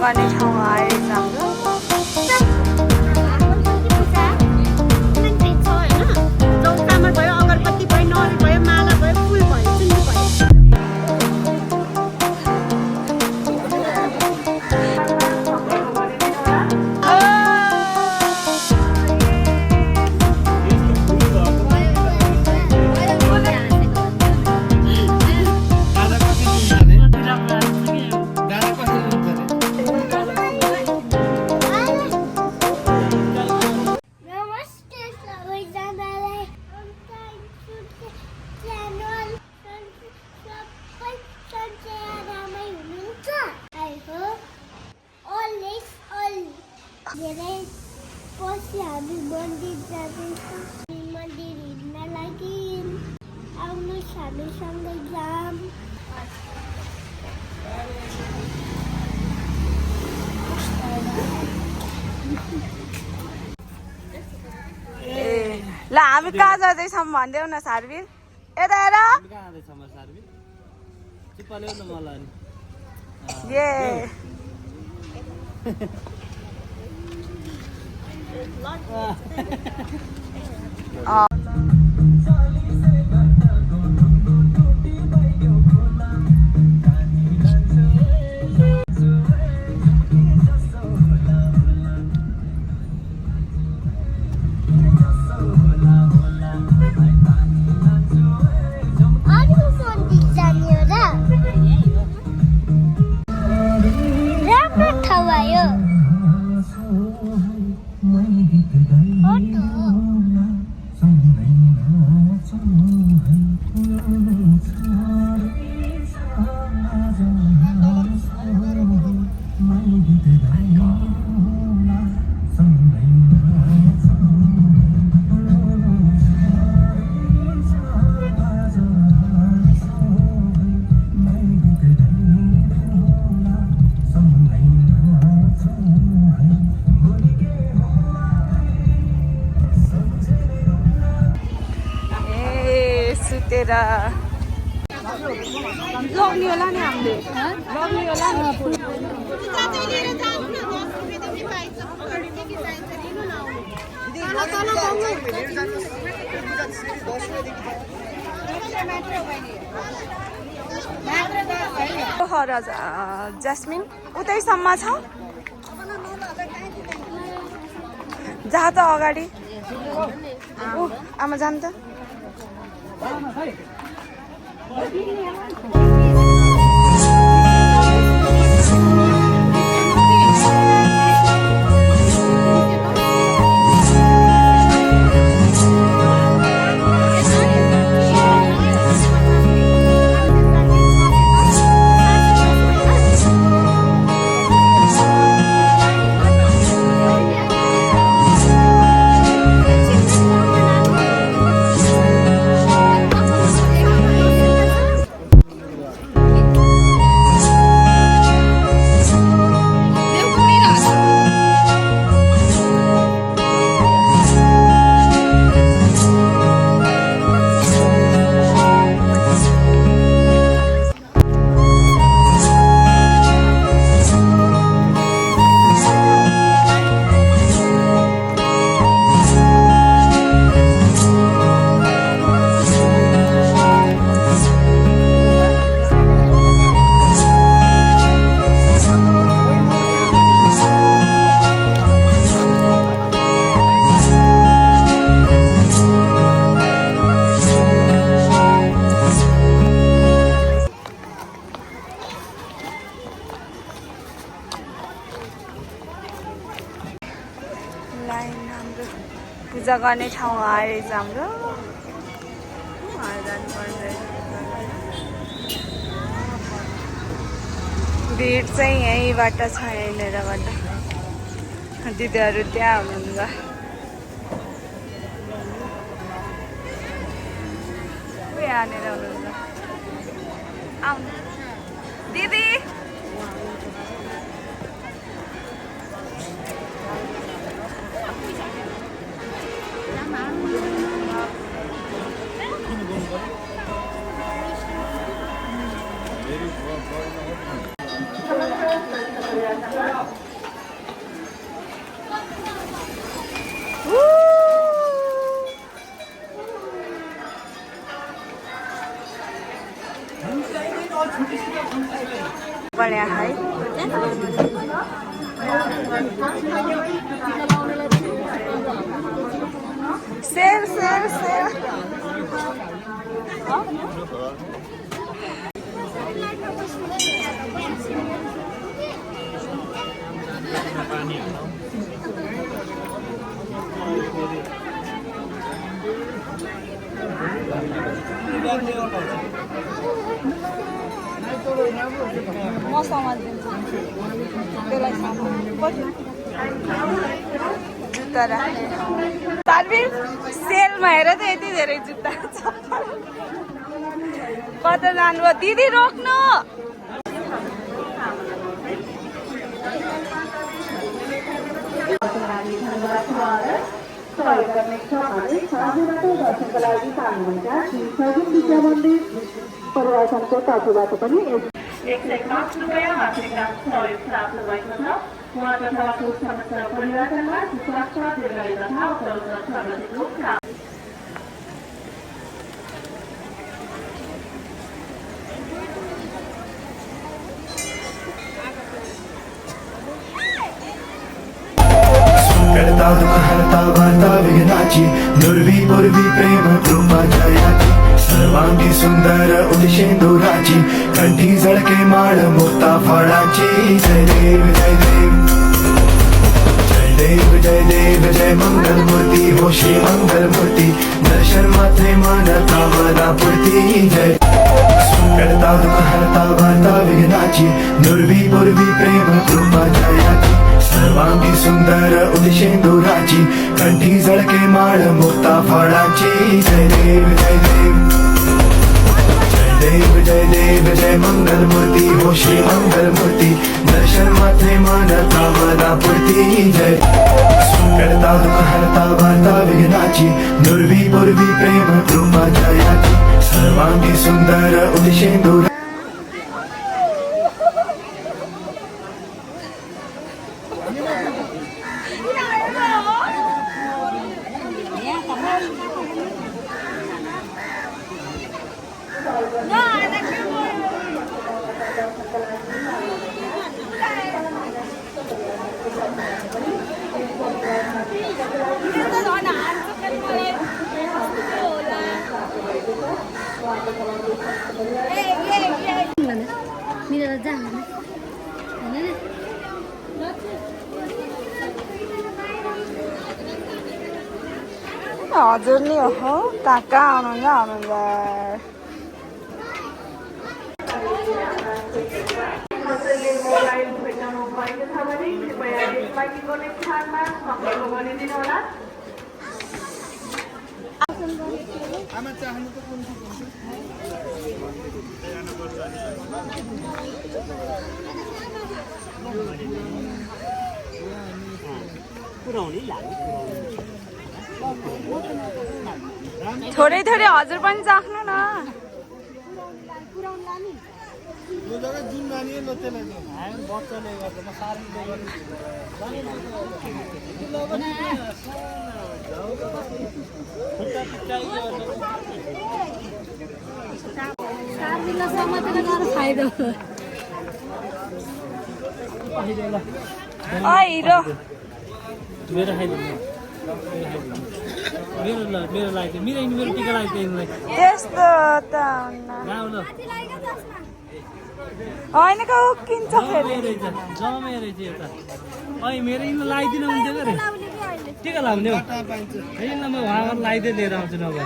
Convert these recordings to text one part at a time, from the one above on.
गर्ने ठाउँ आएर हाम्रो भयो अगरबत्ती भयो नल भयो माला भयो फुल भयो चुन्नी भयो हामी मन्दिर जाँदैछौँ मन्दिर हिँड्न लागि आउनुहोस् हामीसँगै जाम ल हामी कहाँ जाँदैछौँ भनिदेऊ न सार्बिन यता हेर लग्ने होला नि हामीले लग्ने होला नि ज्यास्मिन उतैसम्म छ जा त अगाडि आमा जानु त पूजा गर्ने ठाउँ आएर हाम्रो भिड चाहिँ यहीँबाट छ यहीँनिरबाट दिदीहरू त्यहाँ हुनुहुन्छ यहाँनिर हुनुहुन्छ आउनु दिदी बढ़िया है सेल सेल सेल मसँग त्यसलाई जुत्ता राख्ने तानवीर सेलमा हेर त यति धेरै जुत्ता छ कता जानु दिदी रोक्नु परिवारको तर्फबाट पनि 105 रुपैयाँ मासिक दाम सहयोग प्राप्त भएको छ उहाँ तथा समस्त परिवारजनमा स्वास्थ्य दीर्घायु तथा उत्तरोत्तर प्रगतिको कामना करता दुख हरता वार्ता विघ्नाची दुर्वी पूर्वी प्रेम कृपा जयाची सर्वांगी सुंदर उदिशेंदुराची कंठी झळके माळ मुक्ता फळाची जय देव जय देव जय देव जय देव जय मंगल मूर्ती हो श्री मंगल मूर्ती दर्शन मात्रे मन कामना पूर्ती जय करता दुख हरता वार्ता विघ्नाची दुर्वी पूर्वी प्रेम कृपा जयाची सर्वांगी सुंदर उदिशेंदुराची कंठी झळके माळ मुक्ता फळाची जय देव जय देव जय देव जय देव जय मंगल मूर्ती हो श्री मंगल मूर्ती दर्शन मात्रे मन कामना पूर्ती जय करता दुख हरता वार्ता विघ्नाची दुर्वी पूर्वी प्रेम कृपा जयाची सर्वांगी सुंदर उदिशेंदुराची हजुर नि हो काका आउनुहुन्छ थोरै थोरै हजुर पनि चाख्नु न हिरो त्यस्तो त होइन का उक्किन्छ मेरो यिनीलाई लगाइदिनु हुन्थ्यो अरे टिका लाउने हो यिनीलाई म उहाँबाट लगाइदिए लिएर आउँछु नभए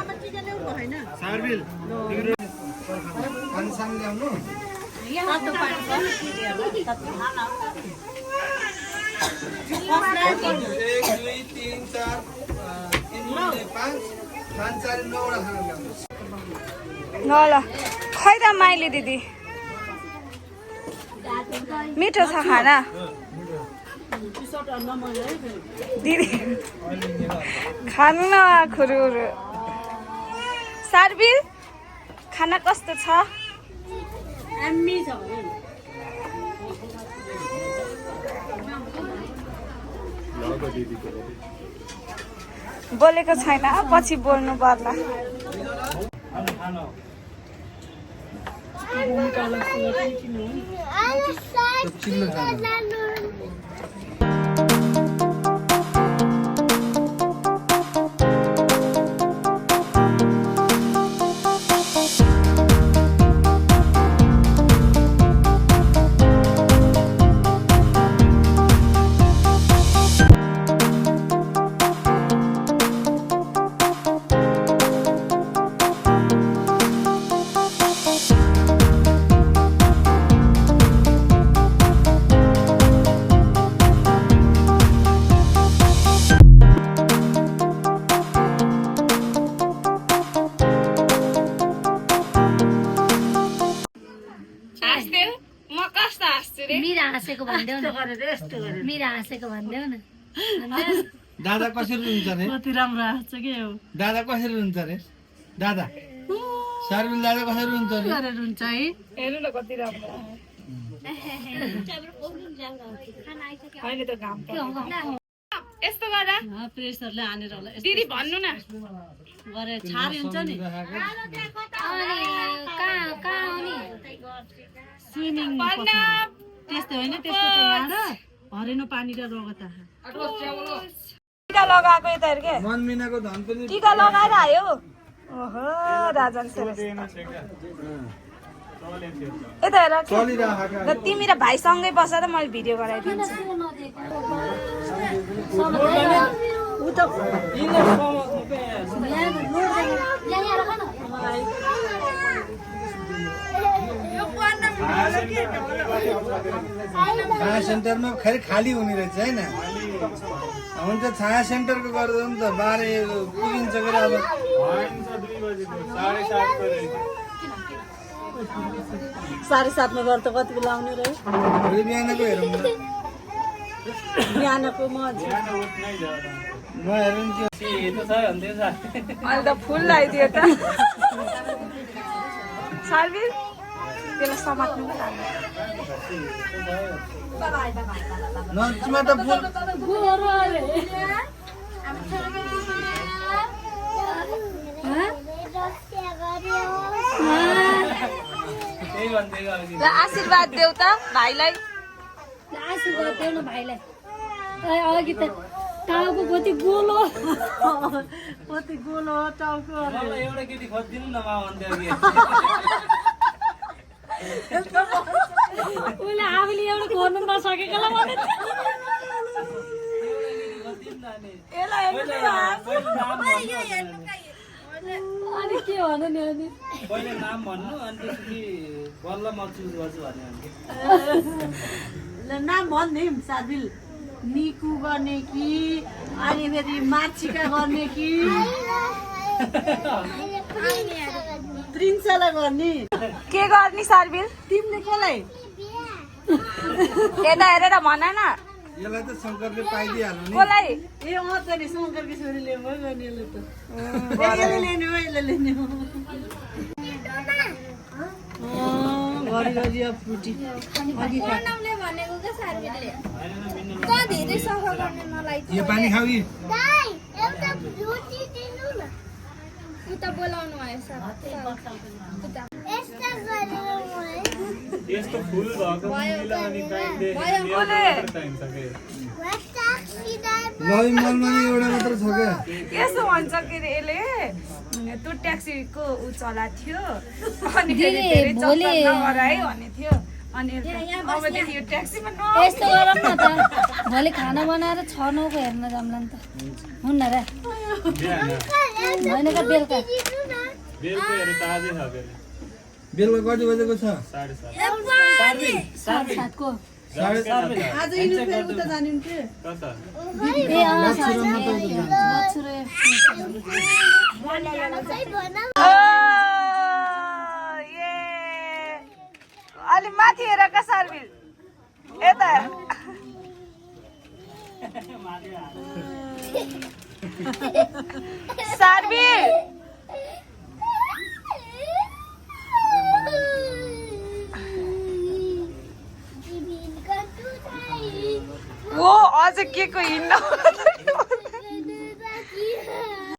ल खै त माइली दिदी मिठो छ खाना दिदी खानु न खुरुरु सार्बिल खाना कस्तो छ बोलेको छैन, पछि बोल्नु पर्ला। मिरा हाँसेको भनिदेऊ न, मिरा हाँसेको भनिदेऊ न। दादा कसरी हुन्छ रे? कति राम्रो हाँस्छ के हो दादा कसरी हुन्छ रे? दादा सार्बिल दादा कसरी हुन्छ रे? गरेर हुन्छ है। हेर्नु न कति राम्रो। अहिले त घाम यस्तो गर प्रेसरले हानेर होला दिदी भन्नु न। गरे छारी हुन्छ नि स्विमिङ त्यस्तो होइन, त्यस्तो त यहाँ र हरेनो पानी र रगत टिका लगाएको यता हेर के मनमिनाको धन पनि टिका लगाएर आयो। ओहो राजन श्रेष्ठ यता हेर ल तिमी र भाइसँगै बस त मैले भिडियो गराइदिन्छु। छाया सेन्टरमा खाली हुने रहेछ होइन? हुन्छ छाया सेन्टरको गर्दा नि त 12 पुगिन्छ के अब 7:30 मा गर्दा कति बेला आउने रह्यो? भोलि बिहानको हेरौँ न। बिहानको म हेरौँ के अहिले त फुल लगाइदियो त सार्बिल त्यसलाई समात्नु पनि लाग्यो। नचमा त फुल ल आशीर्वाद देऊ त भाइलाई। आशीर्वाद देऊ न भाइलाई। अघि त टाउको कति गोलो टाउको एउटा केटी खोजिदिनु न उसले आफूले एउटा गर्नु नसकेकोलाई भने अनि के भन्नु नि अनि पहिले नाम भन्नु अनि त्यसपछि बल्ल म चुज गर्छु भन्ने नाम भनिदिउँ सार्बिल निकु गर्ने कि अनि फेरि मार्चिका गर्ने कि प्रिन्सलाई गर्ने के गर्ने सार्बिल? तिमीले कसलाई यता हेरेर भन न यसलाई त शङ्करले पाइदिइहाल्नु नि। कसलाई? ए अँ त नि शङ्करकी छोरीले भयो गर्ने यसले त यसले लिने हो यसले लिने हो घरि फुटी यो पानी खाऊ कि यस्तो फुल भएको लभी मलमा नि एउटा मात्र छ क्या। यसो भन्छ के अरे यसले त्यो ट्याक्सीको ऊ चला थियो अनि फेरि धेरै चक्कर नगर है भन्ने थियो अनि अबदेखि यो ट्याक्सीमा यस्तो गरौँ न त भोलि खाना बनाएर 6-9 को हेर्न जाम्ला नि त हुन्न र होइन बेलुका बेलुका कति बजेको छ? 7:30 को आज यिनीहरू फेरि उता जाने हुन्थ्यो ए अलि माथि हेर का सार्बिल यता सार्बिल ओ अझ के को हिँड्न